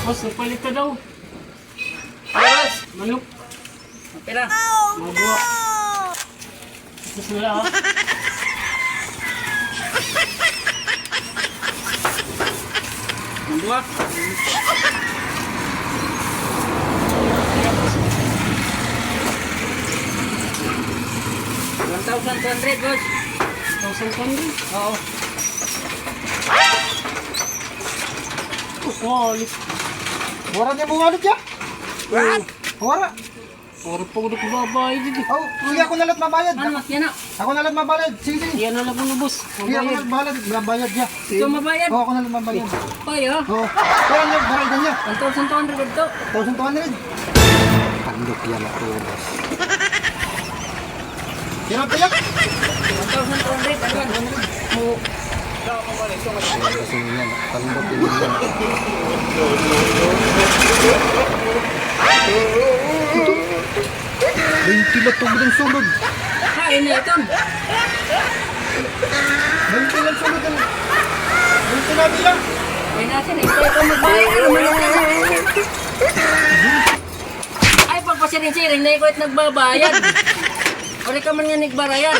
Boss, napalit ka daw. Ayos! Manok. Okay lang. Mga buwa. Boss nila ha. Ang buwa. $1,200, boss. 1,200. Oo. Wallet. Wala niya mo wallet ya? Wala. Puro pa ko na kumabayad dito. Oh, sige ako nalat mabayad. Ano, mas yan na? Ako nalat mabayad. Sige, sige. Yan na lang ko na boss. Sige ako nalat mabayad. Mabayad ya. Ikaw mabayad? Oo, ako nalat mabayad. Oy, oh. Oo. Kaya niya, barangay niya. 1,200 ito. 1,200. Tandok yan ako, boss. Hirap kaya? 1,200. Ano? Mo. Kasi yan, tandok yan yan. Ito. 20 lang ito bilang sulod. Kain na ito. 20 lang sulod. 20 na bilang. Ay, natin. Ikaw magbayad. Ay, pagpasirin-siring na ikaw at nagbabayad. Ori ka man nga nagbarayan.